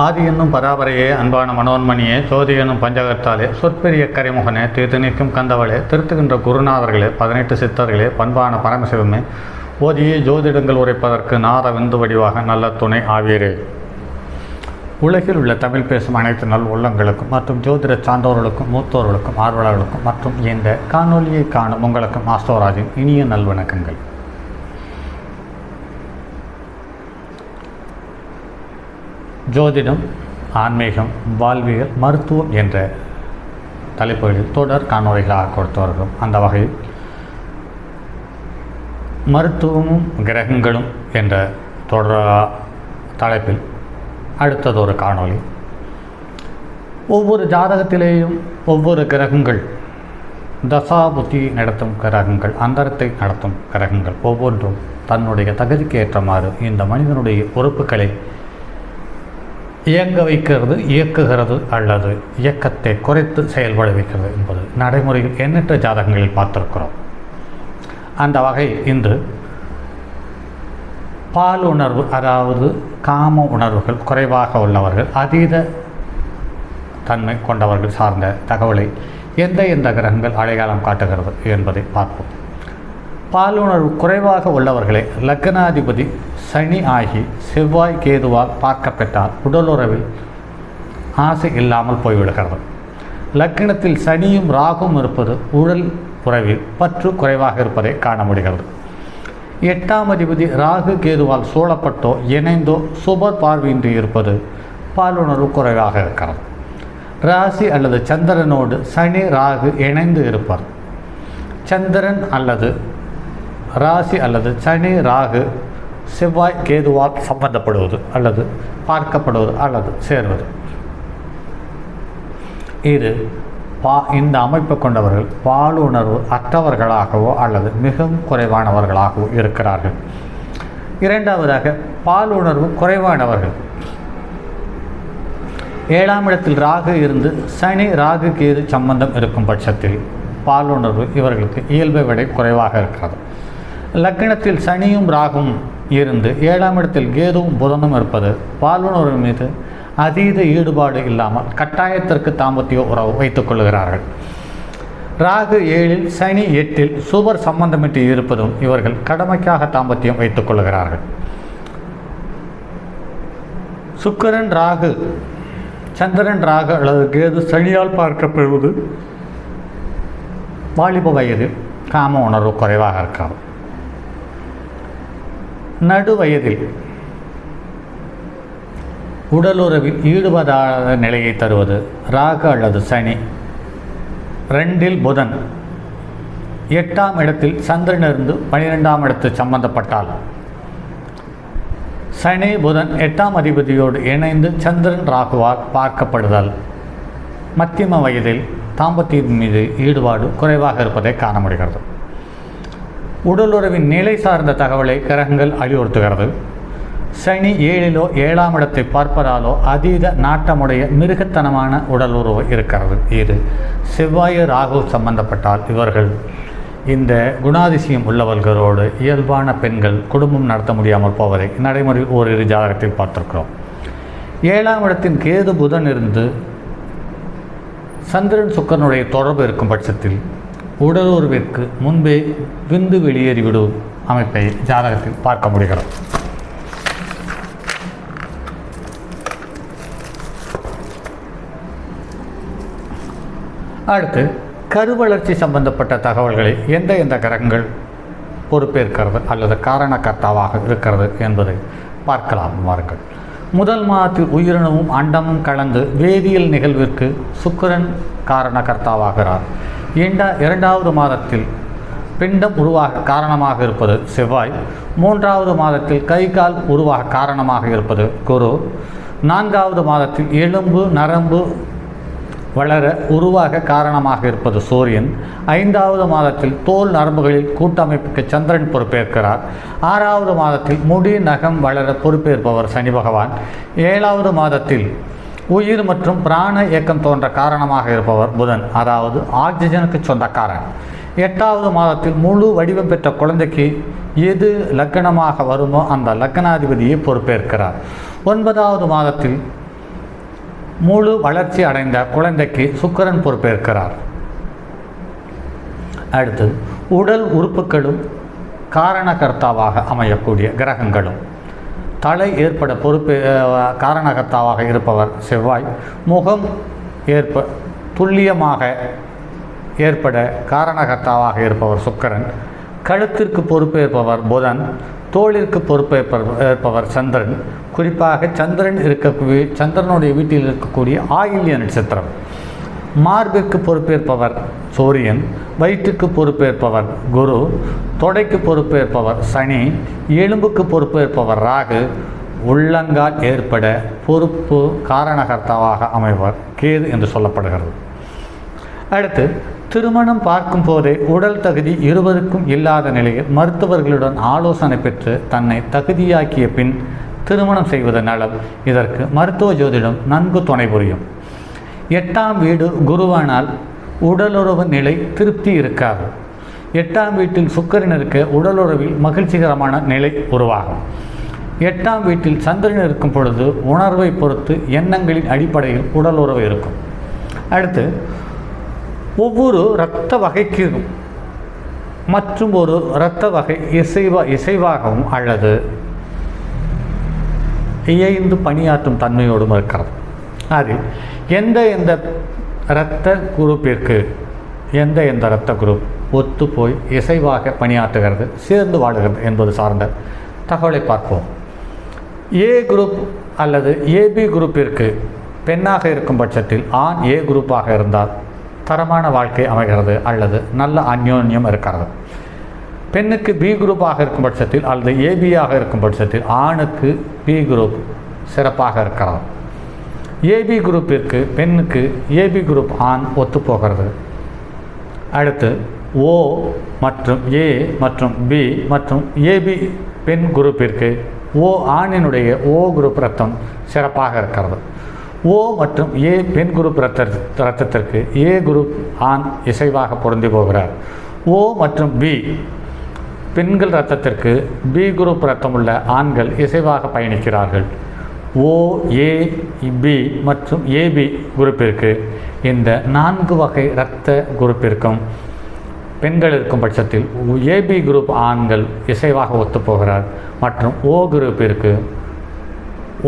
ஆதி என்னும் பராபரையே அன்பான மனோன்மணியே ஜோதி என்னும் பஞ்சகத்தாலே சொற்பெரிய கரிமுகனே தீர்த்து நிற்கும் கந்தவளே திருத்துகின்ற குருநாதர்களே 18 சித்தர்களே பண்பான பரமசிவமே ஓதியே ஜோதிடங்கள் உரைப்பதற்கு நாத விந்து வடிவாக நல்ல துணை ஆவீரே. உலகில் உள்ள தமிழ் பேசும் அனைத்து நல் உள்ளங்களுக்கும் மற்றும் ஜோதிட சான்றோர்களுக்கும் மூத்தோர்களுக்கும் ஆர்வலர்களுக்கும் மற்றும் இந்த காணொலியை காணும் உங்களுக்கும் ஆஸ்ட்ரோராஜின் இனிய நல்வணக்கங்கள். ஜோதிடம், ஆன்மீகம், வாழ்வியல், மருத்துவம் என்ற தலைப்புகளில் தொடர் காணொலிகளாக கொடுத்து வருகிறோம். அந்த வகையில் மருத்துவமும் கிரகங்களும் என்ற தொடர் தலைப்பில் அடுத்ததொரு காணொளி. ஒவ்வொரு ஜாதகத்திலேயும் ஒவ்வொரு கிரகங்கள், தசாபுத்தி நடத்தும் கிரகங்கள், அந்தரத்தை நடத்தும் கிரகங்கள் ஒவ்வொன்றும் தன்னுடைய தகுதிக்கு ஏற்றமாறு இந்த மனிதனுடைய பொறுப்புகளை இயங்க வைக்கிறது, இயக்குகிறது அல்லது இயக்கத்தை குறைத்து செயல்பட வைக்கிறது என்பது நடைமுறையில் எண்ணற்ற ஜாதகங்களில் பார்த்திருக்கிறோம். அந்த வகையில் இன்று பால் உணர்வு, அதாவது காம உணர்வுகள் குறைவாக உள்ளவர்கள், அதீத தன்மை கொண்டவர்கள் சார்ந்த தகவலை எந்த கிரகங்கள் அடையாளம் காட்டுகிறது என்பதை பார்ப்போம். பாலுணர்வு குறைவாக உள்ளவர்களை லக்னாதிபதி சனி ஆகி செவ்வாய் கேதுவால் பார்க்கப்பெற்றால் உடலுறவில் ஆசை இல்லாமல் போய்விடுகிறது. லக்னத்தில் சனியும் ராகும் இருப்பது உடல் உறவில் பற்று குறைவாக இருப்பதை காண முடிகிறது. 8ஆம் அதிபதி ராகு கேதுவால் சூழப்பட்டோ இணைந்தோ சுபர் பார்வையின்றி இருப்பது பாலுணர்வு குறைவாக இருக்கிறது. ராசி அல்லது சந்திரனோடு சனி ராகு இணைந்து இருப்பர், சந்திரன் அல்லது ராசி அல்லது சனி ராகு செவ்வாய் கேதுவால் சம்பந்தப்படுவது அல்லது பார்க்கப்படுவது அல்லது சேர்வது, இது இந்த அமைப்பு கொண்டவர்கள் பாலுணர்வு அற்றவர்களாகவோ அல்லது மிகவும் குறைவானவர்களாகவோ இருக்கிறார்கள். இரண்டாவதாக, பாலுணர்வு குறைவானவர்கள் 7ஆம் இடத்தில் ராகு இருந்து சனி ராகு கேது சம்பந்தம் இருக்கும் பட்சத்தில் பாலுணர்வு இவர்களுக்கு இயல்பை விட குறைவாக இருக்கிறது. லக்னத்தில் சனியும் ராகும் இருந்து 7ஆம் இடத்தில் கேதுவும் புதனும் இருப்பது பாலுணர்வு மீது அதீத ஈடுபாடு இல்லாமல் கட்டாயத்திற்கு தாம்பத்திய உறவு வைத்துக் கொள்கிறார்கள். ராகு 7இல் சனி 8இல் சுபர் சம்பந்தமின்றி இருப்பதும் இவர்கள் கடமைக்காக தாம்பத்தியம் வைத்துக் கொள்கிறார்கள். சுக்கிரன் ராகு, சந்திரன் ராகு அல்லது கேது சனியால் பார்க்கப்படுவது வாலிப வயதில் காம உணர்வு குறைவாக இருக்கிறது. நடு வயதில் உடலுறவில் ஈடுபடாத நிலையை தருவது ராகு அல்லது சனி. 2இல் புதன், 8ஆம் இடத்தில் சந்திரனிருந்து 12ஆம் இடத்தில் சம்பந்தப்பட்டால் சனி புதன் 8ஆம் அதிபதியோடு இணைந்து சந்திரன் ராகுவால் பார்க்கப்படுதல் மத்தியம வயதில் தாம்பத்தியின் மீது ஈடுபாடு குறைவாக இருப்பதை காண முடிகிறது. உடலுறவின் நிலை சார்ந்த தகவலை கிரகங்கள் அறிவுறுத்துகிறது. சனி 7இலோ 7ஆம் இடத்தை பார்ப்பதாலோ அதீத நாட்டமுடைய மிருகத்தனமான உடல் உறவு இருக்கிறது. இது செவ்வாய் ராகு சம்பந்தப்பட்டால் இவர்கள் இந்த குணாதிசயம் உள்ளவர்களோடு இயல்பான பெண்கள் குடும்பம் நடத்த முடியாமல் போவதை நடைமுறையில் ஓரிரு ஜாதகத்தில் பார்த்திருக்கிறோம். 7ஆம் இடத்தின் கேது புதன் இருந்து சந்திரன் சுக்கரனுடைய தொடர்பு இருக்கும் பட்சத்தில் உடலுறவிற்கு முன்பே விந்து வெளியேறிவிடும் அமைப்பை ஜாதகத்தில் பார்க்க முடிகிறது. அடுத்து, கருவளர்ச்சி சம்பந்தப்பட்ட தகவல்களை எந்த கிரகங்கள் பொறுப்பேற்கிறது அல்லது காரணக்கர்த்தாவாக இருக்கிறது என்பதை பார்க்கலாம் வாருங்கள். முதல் மாதத்தில் உயிரினமும் அண்டமும் கலந்து வேதியியல் நிகழ்விற்கு சுக்கிரன் காரணக்கர்த்தாவாகிறார். 2வது மாதத்தில் பிண்டம் உருவாக காரணமாக இருப்பது செவ்வாய். 3வது மாதத்தில் கை கால் உருவாக காரணமாக இருப்பது குரு. 4வது மாதத்தில் எலும்பு நரம்பு வளர உருவாக காரணமாக இருப்பது சூரியன். 5வது மாதத்தில் தோல் நரம்புகளில் கூட்டமைப்புக்கு சந்திரன் பொறுப்பேற்கிறார். 6வது மாதத்தில் முடி நகம் வளர பொறுப்பேற்பவர் சனி பகவான். 7வது மாதத்தில் உயிர் மற்றும் பிராண இயக்கம் தோன்ற காரணமாக இருப்பவர் புதன், அதாவது ஆக்சிஜனுக்கு சொந்தக்காரன். 8வது மாதத்தில் முழு வடிவம் பெற்ற குழந்தைக்கு எது லக்னமாக வருமோ அந்த லக்னாதிபதியை பொறுப்பேற்கிறார். 9வது மாதத்தில் முழு வளர்ச்சி அடைந்த குழந்தைக்கு சுக்கிரன் பொறுப்பேற்கிறார். அடுத்து உடல் உறுப்புகளும் காரணகர்த்தாவாக அமையக்கூடிய கிரகங்களும். தலை ஏற்பட காரணகர்த்தாவாக இருப்பவர் செவ்வாய். முகம் துல்லியமாக ஏற்பட காரணகர்த்தாவாக இருப்பவர் சுக்கிரன். கழுத்திற்கு பொறுப்பேற்பவர் புதன். தோளிற்கு பொறுப்பேற்பவர் சந்திரன். குறிப்பாக சந்திரனுடைய வீட்டில் இருக்கக்கூடிய ஆயில்ய நட்சத்திரம். மார்பிற்கு பொறுப்பேற்பவர் சூரியன். வயிற்றுக்கு பொறுப்பேற்பவர் குரு. தொடைக்கு பொறுப்பேற்பவர் சனி. எலும்புக்கு பொறுப்பேற்பவர் ராகு. உள்ளங்கால் ஏற்பட பொறுப்பு காரணகர்த்தாவாக அமைவர் கேது என்று சொல்லப்படுகிறது. அடுத்து திருமணம் பார்க்கும் போதே உடல் தகுதி இருவருக்கும் இல்லாத நிலையில் மருத்துவர்களுடன் ஆலோசனை பெற்று தன்னை தகுதியாக்கிய பின் திருமணம் செய்வது நலம். இதற்கு மருத்துவ ஜோதிடம் நன்கு துணை புரியும். 8ஆம் வீடு குருவானால் உடலுறவு நிலை திருப்தி இருக்காது. 8ஆம் வீட்டில் சுக்கிரன் இருக்க உடலுறவில் மகிழ்ச்சிகரமான நிலை உருவாகும். 8ஆம் வீட்டில் சந்திரன் இருக்கும் பொழுது உணர்வை பொறுத்து எண்ணங்களின் அடிப்படையில் உடலுறவு இருக்கும். அடுத்து ஒவ்வொரு இரத்த வகைக்கும் மற்றும் ஒரு இரத்த வகை இசைவாகவும் அல்லது இயைந்து பணியாற்றும் தன்மையோடும் இருக்கிறது. அதில் எந்த இரத்த குரூப்பிற்கு எந்த இரத்த குரூப் ஒத்து போய் இசைவாக பணியாற்றுகிறது, சேர்ந்து வாழுகிறது என்பது சார்ந்த தகவலை பார்ப்போம். ஏ குரூப் அல்லது ஏபி குரூப்பிற்கு பெண்ணாக இருக்கும் பட்சத்தில் ஆண் ஏ குரூப்பாக இருந்தால் தரமான வாழ்க்கை அமைகிறது அல்லது நல்ல அந்யோன்யம் இருக்கிறது. பெண்ணுக்கு பி குரூப்பாக இருக்கும் பட்சத்தில் அல்லது ஏபியாக இருக்கும் பட்சத்தில் ஆணுக்கு பி குரூப் சிறப்பாக இருக்கிறது. ஏபி குரூப்பிற்கு பெண்ணுக்கு ஏபி குரூப் ஆண் ஒத்துப்போகிறது. அடுத்து ஓ மற்றும் ஏ மற்றும் பி மற்றும் ஏபி பெண் குரூப்பிற்கு ஓ ஆணினுடைய ஓ குரூப் ரத்தம் சிறப்பாக இருக்கிறது. ஓ மற்றும் ஏ பெண் குரூப் இரத்தத்திற்கு ஏ குரூப் ஆண் இசைவாக பொருந்தி போகிறார். ஓ மற்றும் பி பெண்கள் இரத்தத்திற்கு பி குரூப் இரத்தமுள்ள ஆண்கள் இசைவாக பயணிக்கிறார்கள். ஓ ஏ பி மற்றும் ஏபி குரூப்பிற்கு இந்த 4 வகை இரத்த குரூப்பிற்கும் பெண்கள் இருக்கும் பட்சத்தில் ஏபி குரூப் ஆண்கள் இசைவாக ஒத்துப்போகிறார் மற்றும் ஓ குரூப்பிற்கு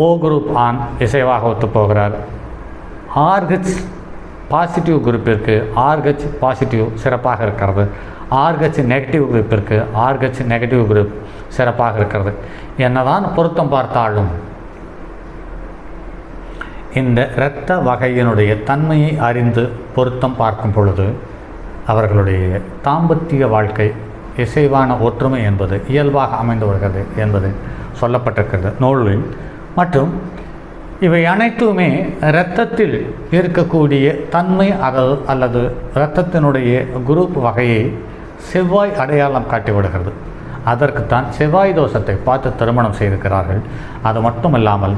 ஓ குரூப் ஆண் இசைவாக ஒத்துப்போகிறார். ஆர்ஹெச் பாசிட்டிவ் குரூப்பிற்கு ஆர்ஹெச் பாசிட்டிவ் சிறப்பாக இருக்கிறது. ஆர்ஹெச் நெகட்டிவ் குரூப்பிற்கு ஆர்ஹெச் நெகட்டிவ் குரூப் சிறப்பாக இருக்கிறது. என்னதான் பொருத்தம் பார்த்தாலும் இந்த இரத்த வகையினுடைய தன்மையை அறிந்து பொருத்தம் பார்க்கும் பொழுது அவர்களுடைய தாம்பத்திய வாழ்க்கை இசைவான ஒற்றுமை என்பது இயல்பாக அமைந்து வருகிறது என்பது சொல்லப்பட்டிருக்கிறது நூலில். மற்றும் இவை அனைத்துமே இரத்தத்தில் இருக்கக்கூடிய தன்மை அல்லது இரத்தத்தினுடைய குரூப் வகையை செவ்வாய் அடையாளம் காட்டிவிடுகிறது. அதற்குத்தான் செவ்வாய் தோஷத்தை பார்த்து திருமணம் செய்திருக்கிறார்கள். அது மட்டுமல்லாமல்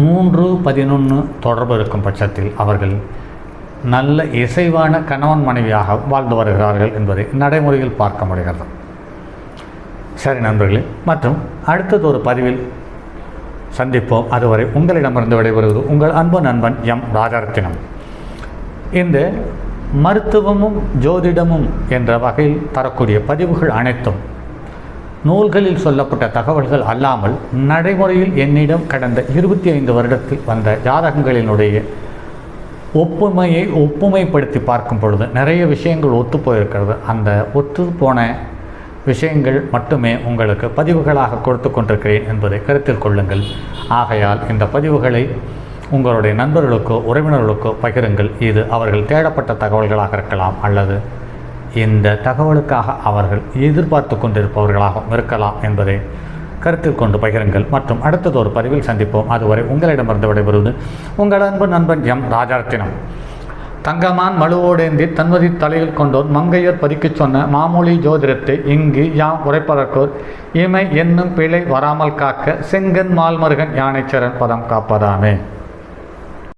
3-11 தொடர்பு இருக்கும் பட்சத்தில் அவர்கள் நல்ல இசைவான கணவன் மனைவியாக வாழ்ந்து வருகிறார்கள் என்பதை நடைமுறையில் பார்க்க முடிகிறது. சரி நண்பர்களே, மற்றும் அடுத்தது ஒரு பதிவில் சந்திப்போம். அதுவரை உங்களிடமிருந்து விடைபெறுவது உங்கள் அன்பு நண்பன் எம் ராஜரத்தினம். இந்த மருத்துவமும் ஜோதிடமும் என்ற வகையில் தரக்கூடிய பதிவுகள் அனைத்தும் நூல்களில் சொல்லப்பட்ட தகவல்கள் அல்லாமல் நடைமுறையில் என்னிடம் கடந்த 25 வருடத்தில் வந்த ஜாதகங்களினுடைய ஒப்புமைப்படுத்தி பார்க்கும் பொழுது நிறைய விஷயங்கள் ஒத்துப்போயிருக்கிறது. அந்த ஒத்துப்போன விஷயங்கள் மட்டுமே உங்களுக்கு பதிவுகளாக கொடுத்து கொண்டிருக்கிறேன் என்பதை கருத்தில் கொள்ளுங்கள். ஆகையால் இந்த பதிவுகளை உங்களுடைய நண்பர்களுக்கோ உறவினர்களுக்கோ பகிருங்கள். இது அவர்கள் தேடப்பட்ட தகவல்களாக இருக்கலாம் அல்லது இந்த தகவலுக்காக அவர்கள் எதிர்பார்த்து கொண்டிருப்பவர்களாகவும் இருக்கலாம் என்பதை கருத்தில் கொண்டு பகிருங்கள். மற்றும் அடுத்தது ஒரு பதிவில் சந்திப்போம். அதுவரை உங்களிடமிருந்து விடைபெறுவது உங்கள் அன்பு நண்பன் எம் ராஜரத்தினம். தங்கமான் மழுவோடேந்தி தன்மதி தலையில் கொண்டோர் மங்கையர் பதிக்கச் சொன்ன மாமூலி ஜோதிடத்தை இங்கு யாம் உரைப்பதற்கோர் இமை என்னும் பிழை வராமல் காக்க செங்கன் மால்மருகன் யானைச்சரன் பதம் காப்பதாமே.